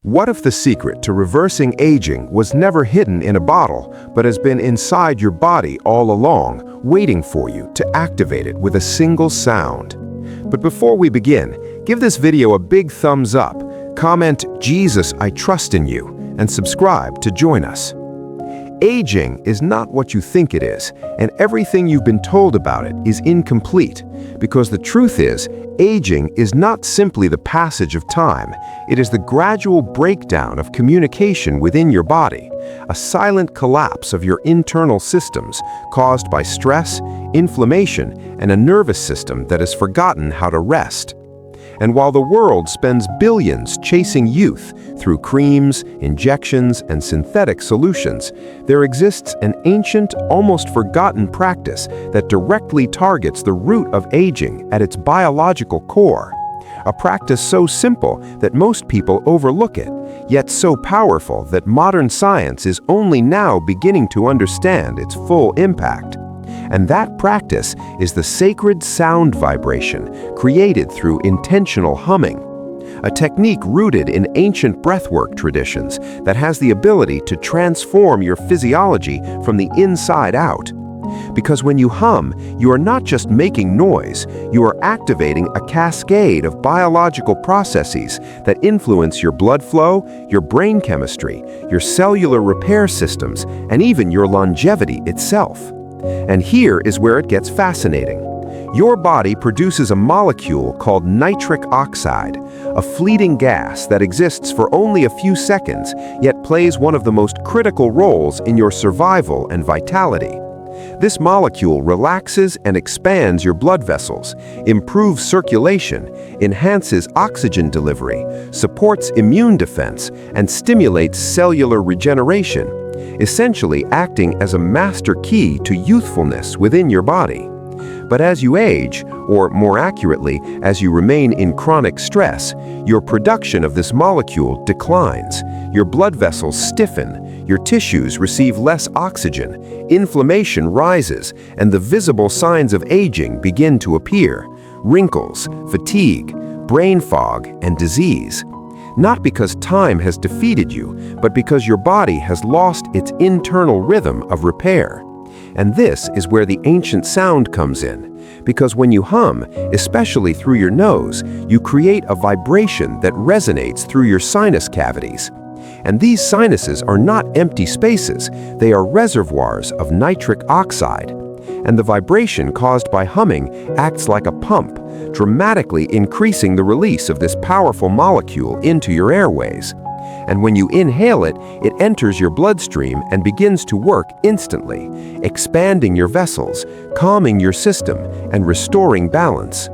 What if the secret to reversing aging was never hidden in a bottle, but has been inside your body all along, waiting for you to activate it with a single sound? But before we begin, give this video a big thumbs up, comment "Jesus, I trust in you," and subscribe to join us. Aging is not what you think it is, and everything you've been told about it is incomplete, because the truth is, aging is not simply the passage of time, it is the gradual breakdown of communication within your body, a silent collapse of your internal systems caused by stress, inflammation, and a nervous system that has forgotten how to rest. And while the world spends billions chasing youth through creams, injections, and synthetic solutions, there exists an ancient, almost forgotten practice that directly targets the root of aging at its biological core. A practice so simple that most people overlook it, yet so powerful that modern science is only now beginning to understand its full impact. And that practice is the sacred sound vibration created through intentional humming, a technique rooted in ancient breathwork traditions that has the ability to transform your physiology from the inside out. Because when you hum, you are not just making noise, you are activating a cascade of biological processes that influence your blood flow, your brain chemistry, your cellular repair systems, and even your longevity itself. And here is where it gets fascinating. Your body produces a molecule called nitric oxide, a fleeting gas that exists for only a few seconds, yet plays one of the most critical roles in your survival and vitality. This molecule relaxes and expands your blood vessels, improves circulation, enhances oxygen delivery, supports immune defense, and stimulates cellular regeneration, essentially acting as a master key to youthfulness within your body. But as you age, or more accurately, as you remain in chronic stress, your production of this molecule declines. Your blood vessels stiffen, your tissues receive less oxygen, inflammation rises, and the visible signs of aging begin to appear: wrinkles, fatigue, brain fog, and disease. Not because time has defeated you, but because your body has lost its internal rhythm of repair. And this is where the ancient sound comes in, because when you hum, especially through your nose, you create a vibration that resonates through your sinus cavities. And these sinuses are not empty spaces, they are reservoirs of nitric oxide. And the vibration caused by humming acts like a pump, dramatically increasing the release of this powerful molecule into your airways. And when you inhale it, it enters your bloodstream and begins to work instantly, expanding your vessels, calming your system, and restoring balance.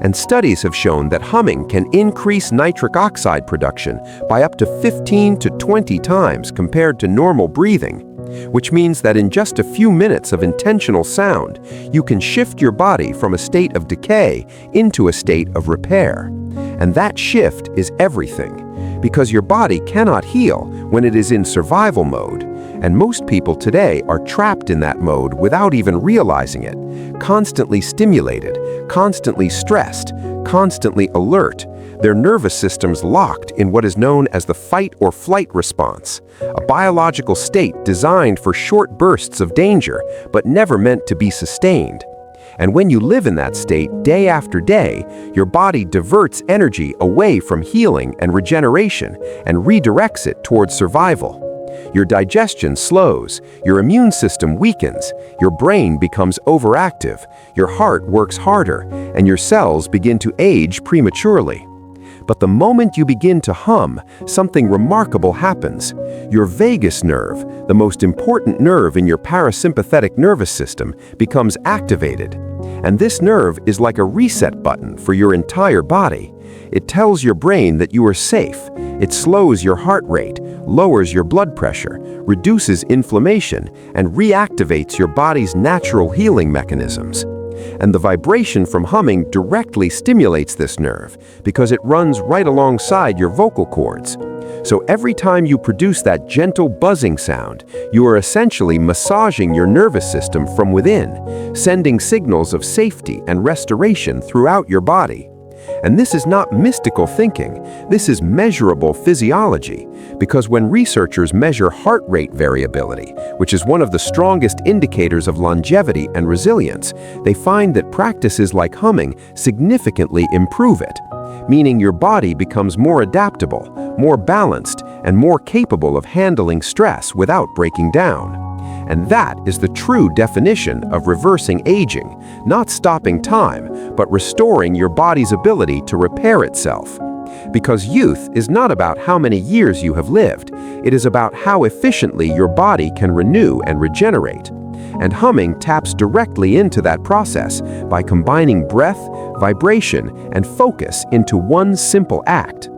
And studies have shown that humming can increase nitric oxide production by up to 15 to 20 times compared to normal breathing, which means that in just a few minutes of intentional sound, you can shift your body from a state of decay into a state of repair. And that shift is everything, because your body cannot heal when it is in survival mode, and most people today are trapped in that mode without even realizing it, constantly stimulated, constantly stressed, constantly alert, their nervous systems locked in what is known as the fight or flight response, a biological state designed for short bursts of danger, but never meant to be sustained. And when you live in that state day after day, your body diverts energy away from healing and regeneration and redirects it towards survival. Your digestion slows, your immune system weakens, your brain becomes overactive, your heart works harder, and your cells begin to age prematurely. But the moment you begin to hum, something remarkable happens. Your vagus nerve, the most important nerve in your parasympathetic nervous system, becomes activated. And this nerve is like a reset button for your entire body. It tells your brain that you are safe. It slows your heart rate, lowers your blood pressure, reduces inflammation, and reactivates your body's natural healing mechanisms. And the vibration from humming directly stimulates this nerve because it runs right alongside your vocal cords. So every time you produce that gentle buzzing sound, you are essentially massaging your nervous system from within, sending signals of safety and restoration throughout your body. And this is not mystical thinking, this is measurable physiology, because when researchers measure heart rate variability, which is one of the strongest indicators of longevity and resilience, they find that practices like humming significantly improve it, meaning your body becomes more adaptable, more balanced, and more capable of handling stress without breaking down. And that is the true definition of reversing aging, not stopping time, but restoring your body's ability to repair itself. Because youth is not about how many years you have lived, it is about how efficiently your body can renew and regenerate. And humming taps directly into that process by combining breath, vibration, and focus into one simple act.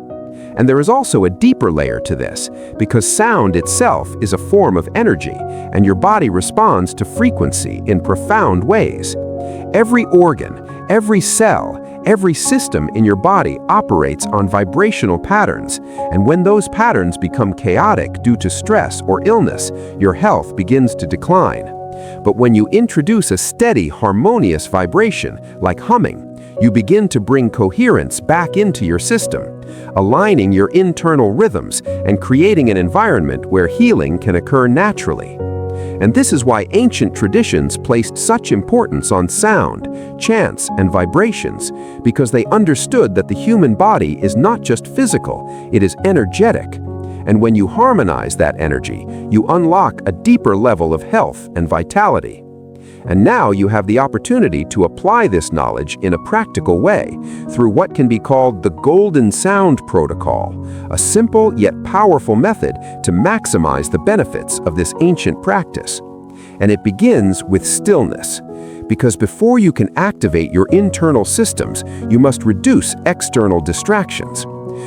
And there is also a deeper layer to this, because sound itself is a form of energy, and your body responds to frequency in profound ways. Every organ, every cell, every system in your body operates on vibrational patterns, and when those patterns become chaotic due to stress or illness, your health begins to decline. But when you introduce a steady, harmonious vibration, like humming, you begin to bring coherence back into your system, aligning your internal rhythms and creating an environment where healing can occur naturally. And this is why ancient traditions placed such importance on sound, chants, and vibrations, because they understood that the human body is not just physical, it is energetic. And when you harmonize that energy, you unlock a deeper level of health and vitality. And now you have the opportunity to apply this knowledge in a practical way through what can be called the Golden Sound Protocol, a simple yet powerful method to maximize the benefits of this ancient practice. And it begins with stillness, because before you can activate your internal systems, you must reduce external distractions.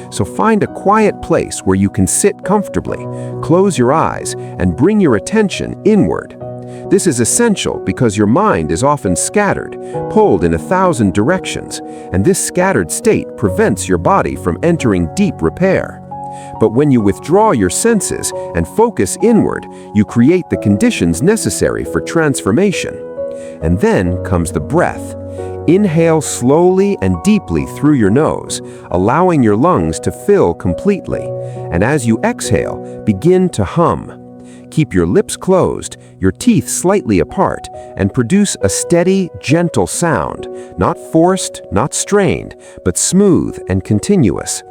So find a quiet place where you can sit comfortably, close your eyes, and bring your attention inward. This is essential because your mind is often scattered, pulled in 1,000 directions, and this scattered state prevents your body from entering deep repair. But when you withdraw your senses and focus inward, you create the conditions necessary for transformation. And then comes the breath. Inhale slowly and deeply through your nose, allowing your lungs to fill completely. And as you exhale, begin to hum. Keep your lips closed, your teeth slightly apart, and produce a steady, gentle sound, not forced, not strained, but smooth and continuous.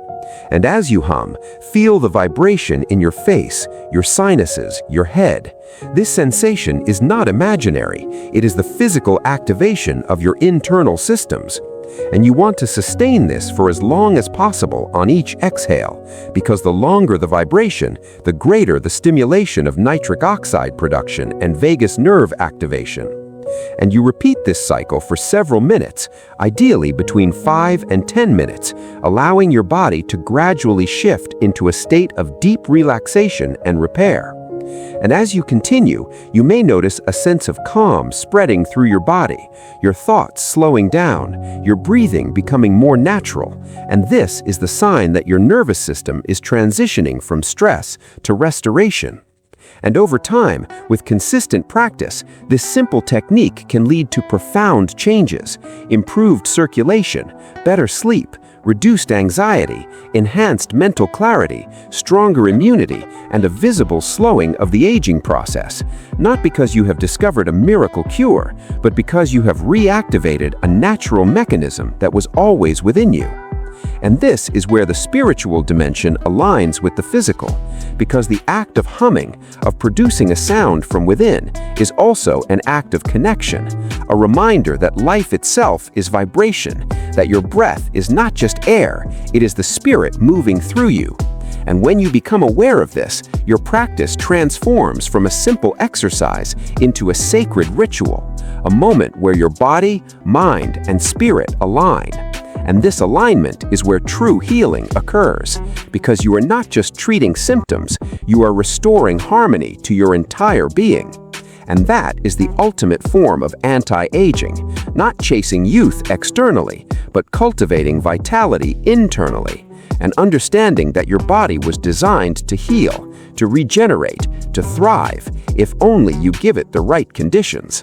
And as you hum, feel the vibration in your face, your sinuses, your head. This sensation is not imaginary, it is the physical activation of your internal systems. And you want to sustain this for as long as possible on each exhale, because the longer the vibration, the greater the stimulation of nitric oxide production and vagus nerve activation. And you repeat this cycle for several minutes, ideally between 5 and 10 minutes, allowing your body to gradually shift into a state of deep relaxation and repair. And as you continue, you may notice a sense of calm spreading through your body, your thoughts slowing down, your breathing becoming more natural, and this is the sign that your nervous system is transitioning from stress to restoration. And over time, with consistent practice, this simple technique can lead to profound changes, improved circulation, better sleep, reduced anxiety, enhanced mental clarity, stronger immunity, and a visible slowing of the aging process, not because you have discovered a miracle cure, but because you have reactivated a natural mechanism that was always within you. And this is where the spiritual dimension aligns with the physical, because the act of humming, of producing a sound from within, is also an act of connection, a reminder that life itself is vibration, that your breath is not just air, it is the spirit moving through you. And when you become aware of this, your practice transforms from a simple exercise into a sacred ritual, a moment where your body, mind, and spirit align. And this alignment is where true healing occurs, because you are not just treating symptoms, you are restoring harmony to your entire being. And that is the ultimate form of anti-aging, not chasing youth externally, but cultivating vitality internally, and understanding that your body was designed to heal, to regenerate, to thrive, if only you give it the right conditions.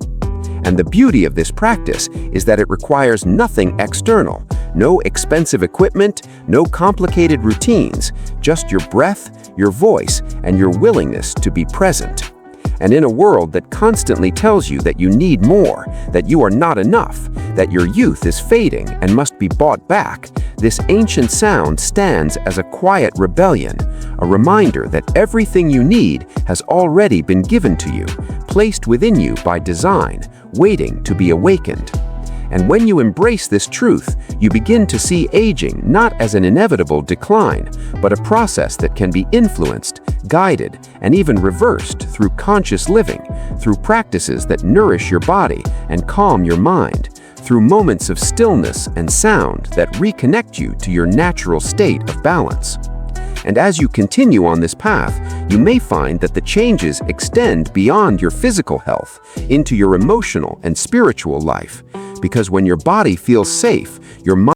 And the beauty of this practice is that it requires nothing external, No expensive equipment, no complicated routines, just your breath, your voice, and your willingness to be present. And in a world that constantly tells you that you need more, that you are not enough, that your youth is fading and must be bought back, this ancient sound stands as a quiet rebellion, a reminder that everything you need has already been given to you, placed within you by design, waiting to be awakened. And when you embrace this truth, you begin to see aging not as an inevitable decline, but a process that can be influenced, guided, and even reversed through conscious living, through practices that nourish your body and calm your mind, through moments of stillness and sound that reconnect you to your natural state of balance. And as you continue on this path, you may find that the changes extend beyond your physical health into your emotional and spiritual life. Because when your body feels safe, your mind